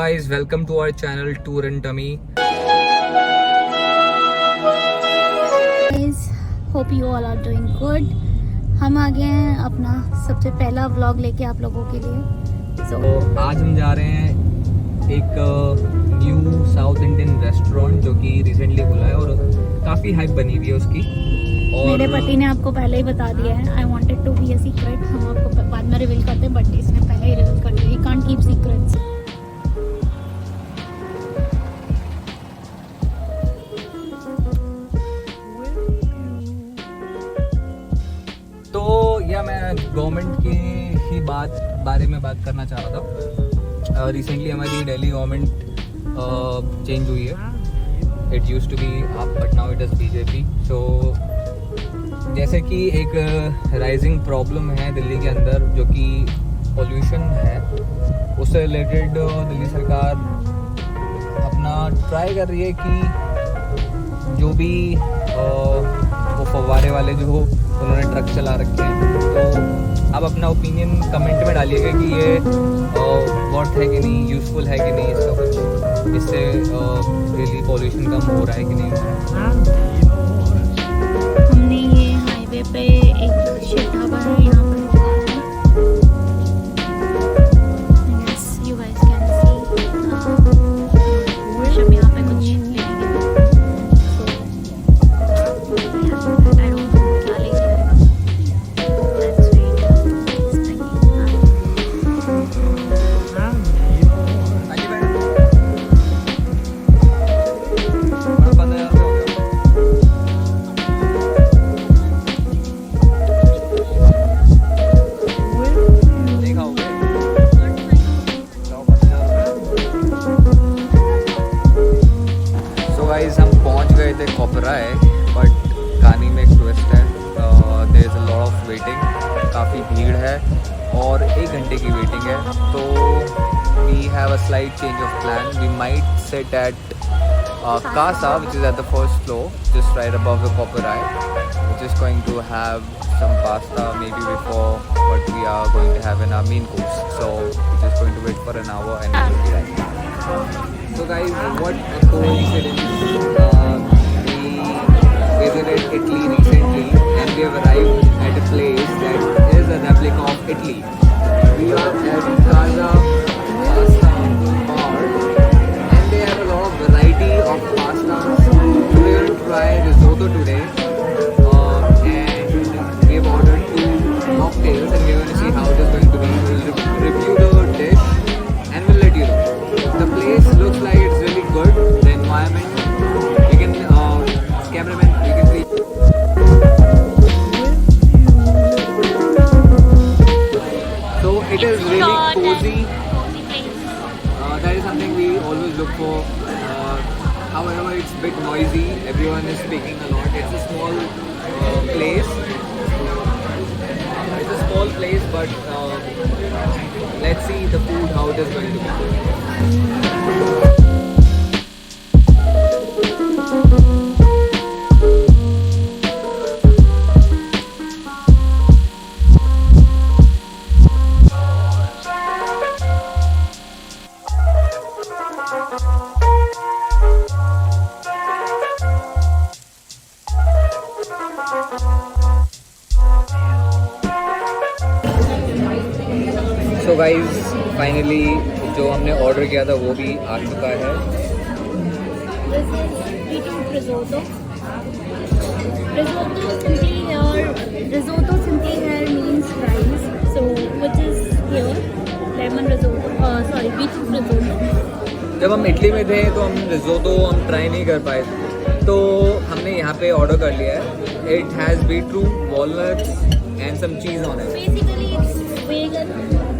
guys, welcome to our channel Tour and Tummy. Guys, hope you all are doing good. हम आ गए हैं अपना सबसे पहला व्लॉग लेके आप लोगों के लिए। तो आज हम जा रहे हैं एक न्यू साउथ इंडियन रेस्टोरेंट जो कि रिसेंटली खुला है और काफ़ी हाइप बनी हुई है उसकी। और मेरे पति ने आपको पहले ही बता दिया है, I wanted to be a secret. हम आपको बाद में रिवील करते हैं, बट इसने पहले ही रिवील कर दिया। He can't keep secrets. तो या मैं गवर्नमेंट की ही बारे में बात करना चाह रहा था। रिसेंटली हमारी दिल्ली गवर्नमेंट चेंज हुई है। It used to be AAP but now it is BJP. So जैसे कि एक राइजिंग प्रॉब्लम है दिल्ली के अंदर जो कि पोल्यूशन है, उससे रिलेटेड दिल्ली सरकार अपना ट्राई कर रही है कि जो भी वो फव्वारे वाले जो उन्होंने ट्रक चला रखे हैं, तो आप अपना ओपिनियन कमेंट में डालिएगा कि ये वर्थ है कि नहीं, यूज़फुल है कि नहीं, इसका कुछ इससे रियली पोल्यूशन कम हो रहा है कि नहीं हो रहा है। हमने ये हाईवे पे एक शिव ढाबा है, यहाँ पर Yes, you guys can see, हम यहाँ पे कुछ लेंगे। So, I don't know क्या लेंगे। Let's wait. हाँ जी मैडम, बड़ा 15,000 हो गया। नहीं खाओगे? लाओ 15,000। So guys, हम पहुंच गए थे कोपराय, बट कहानी में एक ट्विस्ट है। There is a lot of waiting, काफ़ी भीड़ है और 1 घंटे की वेटिंग है। तो we have a slight change of plan. We might sit at Casa, which is at the first floor, just right above the Koparai. We're just going to have some pasta maybe before what we are going to have in our main course. So we're just going to wait for an hour and we'll be right. So guys, what a coincidence. We visited Italy recently and we have arrived at a place that is a replica of Italy. We are at Casa Pasta Bar and they have a lot of variety of pastas. So we're going to try risotto today. And we have ordered 2 mocktails and we're going to see how it is going to be. We'll review the dish and we'll let you know. The place looks like it's really good. The environment, you can, cameraman, you can see. So it is really cozy. That is something we always look for. However, it's a bit noisy. Everyone is speaking a lot. It's a small place. It's a small place, but let's see the food, how it is going to be. So guys, finally जो हमने order किया था वो भी आ चुका है। This is beetroot risotto. Risotto simply here means rice. So which is here lemon risotto. Sorry, beetroot risotto. जब हम इटली में थे तो हम रिजोटो हम ट्राई नहीं कर पाए, तो हमने यहाँ पे ऑर्डर कर लिया है। It has beetroot, walnuts and some cheese on it. Basically, it's vegan.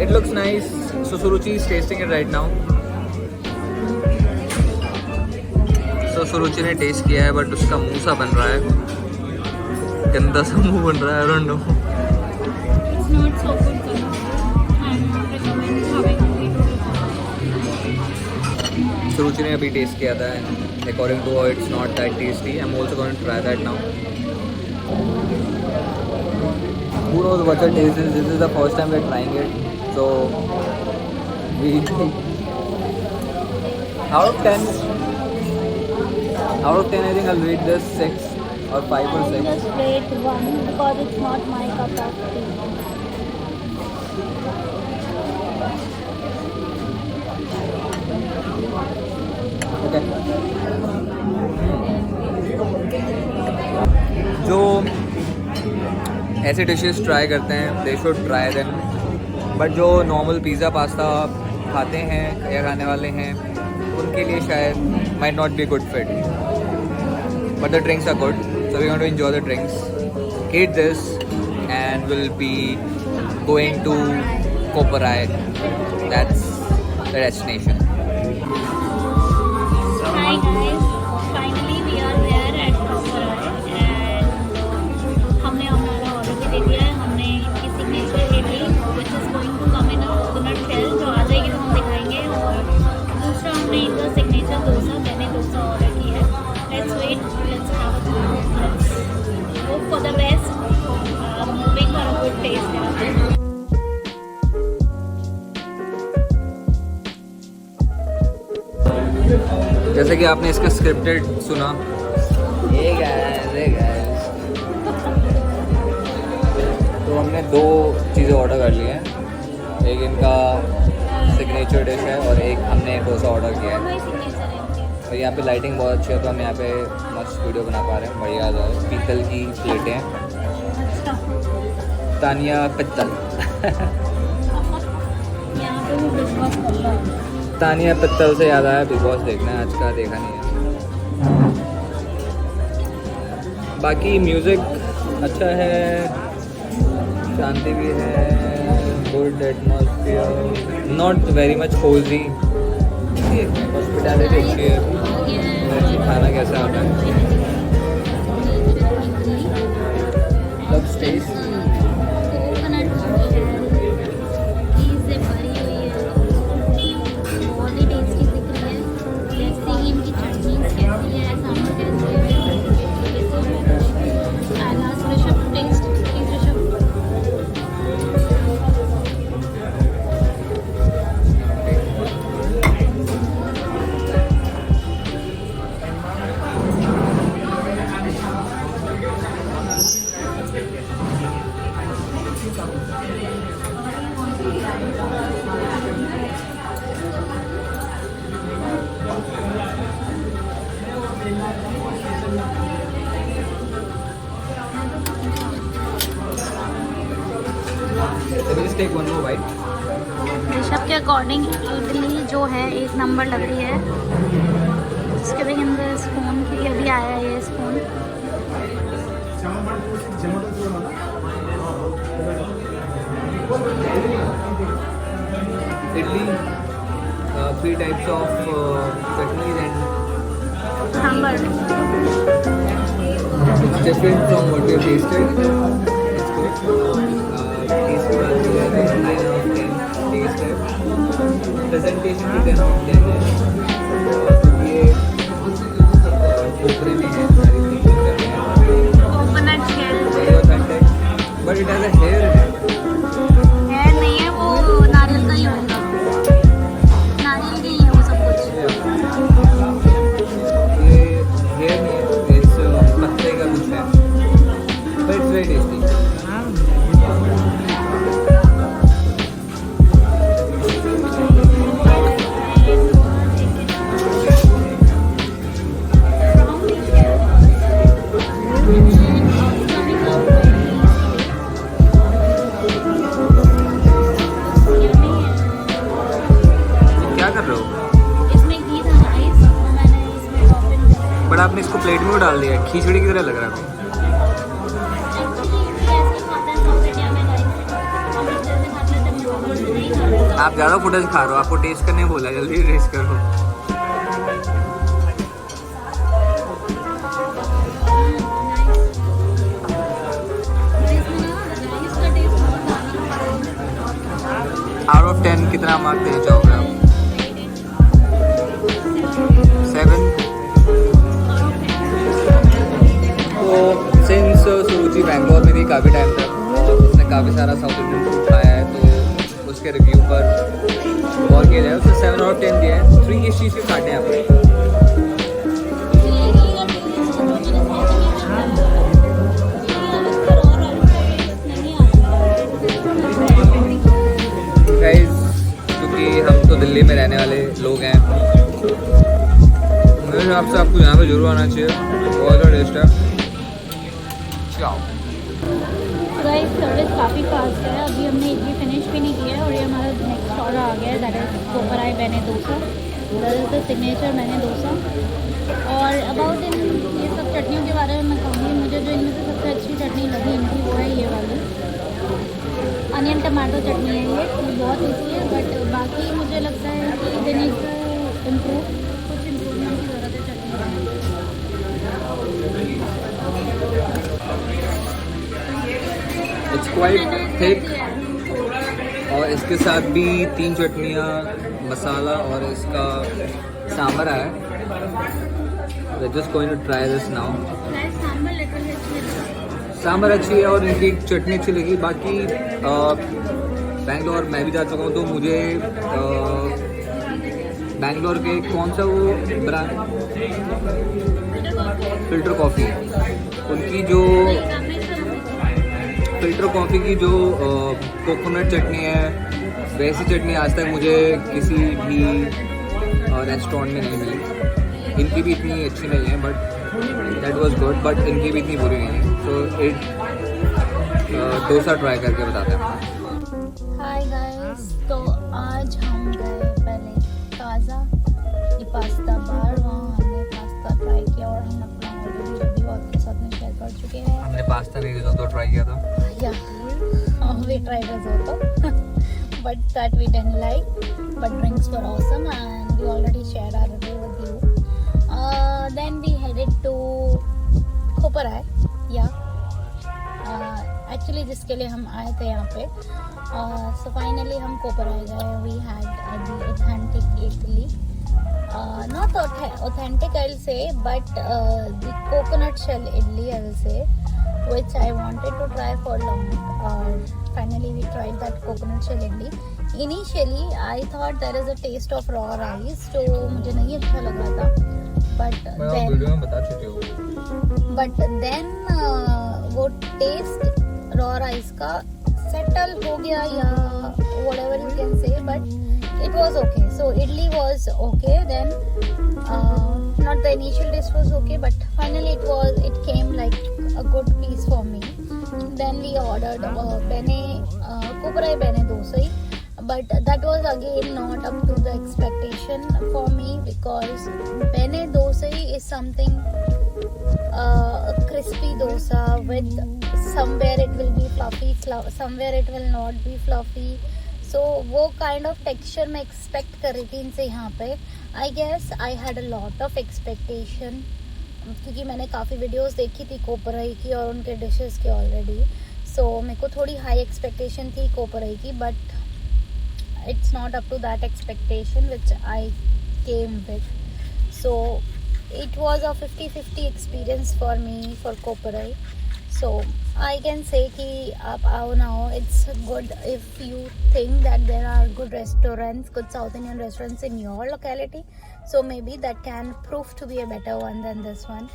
It looks nice. So Suruchi is tasting it right now. So Suruchi ने टेस्ट किया है बट उसका मुंह सा बन रहा है, गंदा सा मुंह बन रहा है। I don't know. It's not so good. I recommend having beetroot. Suruchi ने अभी टेस्ट किया था and according to her it's not that tasty. I'm also going to try that now. Who knows what the taste is? This is the first time we're trying it. So we Out of 10, I think I'll rate this 6 or 5 or I 6. just rate 1 because it's not my cup of tea. Okay. जो ऐसे dishes try करते हैं they should try them, but जो normal pizza pasta खाते हैं या खाने वाले हैं उनके लिए शायद might not be good fit, but the drinks are good, so we want to enjoy the drinks, eat this and will be going to Koparai, that's the destination. Hi guys, finally we are here at Koparai and हमने हमारा order भी दे दिया है. हमने इनकी signature idli which is going to come in a coconut shell जो आ जाएगी तो हम दिखाएंगे, और दूसरा हमने इनका सिग्नेचर डोसा, मैंने डोसा ऑर्डर किया है. Let's wait, let's have a let's hope for the best. Moving for a good taste है. जैसे कि आपने इसका स्क्रिप्टेड सुना, hey guys. तो हमने 2 चीज़ें ऑर्डर कर ली हैं, एक इनका सिग्नेचर डिश है और एक हमने डोसा ऑर्डर किया है. और यहाँ पे लाइटिंग बहुत अच्छी है तो हम यहाँ पे मस्त वीडियो बना पा रहे हैं, बढ़िया आ है. पीतल की प्लेटें हैं, तानिया पित्तल. यहाँ पे भी बिग बॉस चल रहा है. तानिया पित्तल से याद आया बिग बॉस देखना है, आज का देखा नहीं है. बाकी म्यूज़िक अच्छा है, शांति भी है, good atmosphere, not very much cozy, hospitality अच्छी है. वैसे खाना कैसा आता है, love taste. Take one more bite. Rishabh के अकॉर्डिंग इडली जो है 1 नंबर लग रही है. इसके भी अंदर स्पून की अभी आया है ये spoon. Idli, 3 types of chutneys and sambar. it's different from what you tasted. It's good. Taste के बाद जो है 9 out of 10 taste है. Presentation भी 10 out of 10 है. ये कोपरे में है, सारी चीज़ें हैं. Coconut shell. Very authentic, but it has a hair in it. है नहीं है, वो नारियल का ही होगा. नारियल का ही है वो सब कुछ. ये hair नहीं है, it's पत्ते का कुछ है, but it's very tasty. But आपने इसको प्लेट में डाल दिया, खिचड़ी की तरह लग रहा है. आप ज़्यादा फुटेज खा रहे हो, आपको टेस्ट करने बोला, जल्दी टेस्ट करो. आउट ऑफ 10 कितना मार्क देना चाहोगे आप? 7. तो सिंस सुरुचि बैंगलोर में थी काफ़ी टाइम तक और उसने काफ़ी सारा साउथ इंडियन फूड खाया है, तो उसके रिव्यू पर और स्केल है, उसने 7 आउट ऑफ 10 दिया है। 3 किस चीज़ के काटे हैं आपने? गाइस, क्योंकि हम तो दिल्ली में रहने वाले लोग हैं, मेरे हिसाब से आपको यहाँ पे जरूर आना चाहिए, बहुत ज़्यादा टेस्ट है। चाओ। गाइस सर्विस काफ़ी फास्ट है। अभी हमने इडली फिनिश भी नहीं किया है और ये हमारा नेक्स्ट ऑर्डर आ गया है, दैट इज़ कोपराई बेने dosa, that is the signature बेने डोसा। और अबाउट इन ये सब चटनियों के बारे में मैं कहूँगी, मुझे जो इनमें से सबसे अच्छी चटनी लगी इनकी वो है ये वाली अनियन टमाटो चटनी है। ये बहुत ईजी है, बट बाकी मुझे लगता है कि दे नीड टू इम्प्रूव, कुछ इम्प्रूवमेंट की ज़रूरत है चटनी में। इट्स क्वाइट थिक, और इसके साथ भी 3 चटनियाँ, मसाला और इसका सांभर है। Just going to try this now. Sambar अच्छी है और इनकी चटनी अच्छी लगी। बाकी बैंगलोर मैं भी जा चुका हूँ, तो मुझे बैंगलोर के कौन सा वो ब्रांड, फिल्टर कॉफ़ी, उनकी जो फिल्टर कॉफ़ी की जो कोकोनट चटनी है, वैसी चटनी आज तक मुझे किसी भी रेस्टोरेंट में नहीं मिली। इनकी भी इतनी अच्छी नहीं है, but that was good, but इनकी भी इतनी बुरी नहीं है। तो डोसा ट्राई करके बताते हैं। हाय गाइस, तो आज हम गए पहले ताज़ा ये पास्ता बार, वहाँ हमने पास्ता ट्राई किया और हम अपना ऑलरेडी रिव्यू आपके साथ में शेयर कर चुके हैं। हमने पास्ता नहीं रिज़ोटो ट्राई किया था। We tried risotto, but that we didn't like. But drinks were awesome, and we already shared our review with you. Then we headed to Koparai. Actually, जिसके लिए हम आए थे यहाँ पे. So finally हम कोपराई गए. We had the authentic Italy. Not authentic, I'll say, but the coconut shell idli, I'll say, which I wanted to try for long. Finally we tried that coconut shell idli. Initially I thought there is a taste of raw rice, जो मुझे नहीं अच्छा लग रहा था, but then video में बता चुके हो। but then वो taste raw rice का settle हो गया या whatever you can say, but it was okay. So idli was okay. Then not the initial taste was okay, but finally it came like a good piece for me. Then we ordered Koparai Bene Dosai, but that was again not up to the expectation for me, because Bene Dosai is something a crispy dosa with somewhere it will be fluffy, somewhere it will not be fluffy. So वो kind of texture मैं expect कर रही थी इनसे यहाँ पे. I guess I had a lot of expectation, क्योंकि मैंने काफ़ी वीडियोस देखी थी कोपराई की और उनके डिशेस की ऑलरेडी. सो मेरे को थोड़ी हाई एक्सपेक्टेशन थी कोपराई की, but it's not up to that expectation which I came with. So it was a 50-50 experience for me for Koparai. So I can say कि आप आओ ना हो, it's good if you think that there are good restaurants, good South Indian restaurants in your locality. So maybe that can prove to be a better one than this one.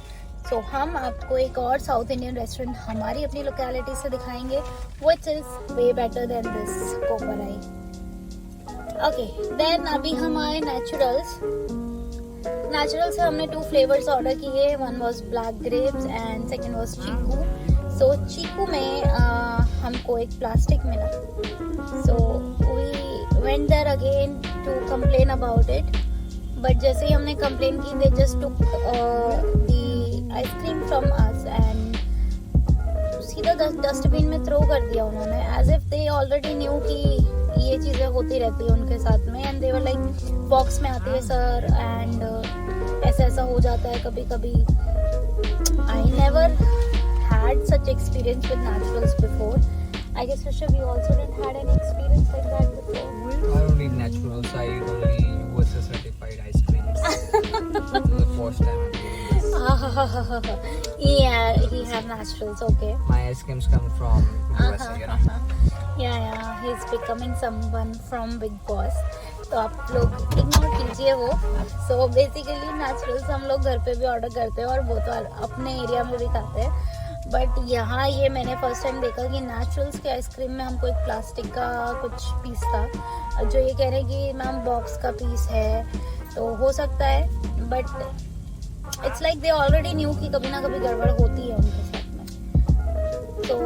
So हम आपको एक और South Indian restaurant हमारी अपनी locality से दिखाएंगे, which is way better than this Koparai. Okay, then अभी हम आए Naturals. Naturals से हमने 2 flavors order किए. One was black grapes and second was Chiku. So चीकू में हमको एक प्लास्टिक मिला. So we went there again to complain about it. But जैसे ही हमने complain की, they just took the ice cream from us and सीधा dustbin में throw कर दिया उन्होंने, as if they already knew कि ये चीज़ें होती रहती है उनके साथ में. And they were like, box में आती है सर, and ऐसा हो जाता है कभी कभी. I never had such experience with Naturals before. I guess Rishabh, you also didn't had any experience like that before. I don't need Naturals. I eat only USA certified ice creams. This is the first time I'm doing this. Yeah, he have Naturals. Okay. My ice creams come from USA, you know. Yeah, he's becoming someone from Big Boss. तो आप लोग ignore कीजिए वो। So basically naturals हम लोग घर पे भी ऑर्डर करते हैं और वो तो अपने एरिया में भी खाते हैं। बट यहाँ ये मैंने फर्स्ट टाइम देखा कि नेचुरल्स के आइसक्रीम में हमको एक प्लास्टिक का कुछ पीस था, जो ये कह रहे हैं कि मैम बॉक्स का पीस है, तो हो सकता है, but it's like they already knew कि कभी ना कभी गड़बड़ होती है उनके साथ में। तो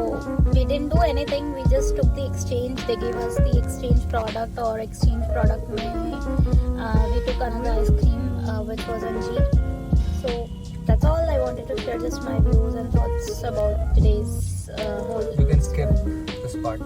we didn't do anything, we just took the exchange, they give us the exchange product, और एक्सचेंज प्रोडक्ट में we took another ice cream which was अंजीर। So that's all I wanted to share, just my views and thoughts about today's whole. You can skip this part.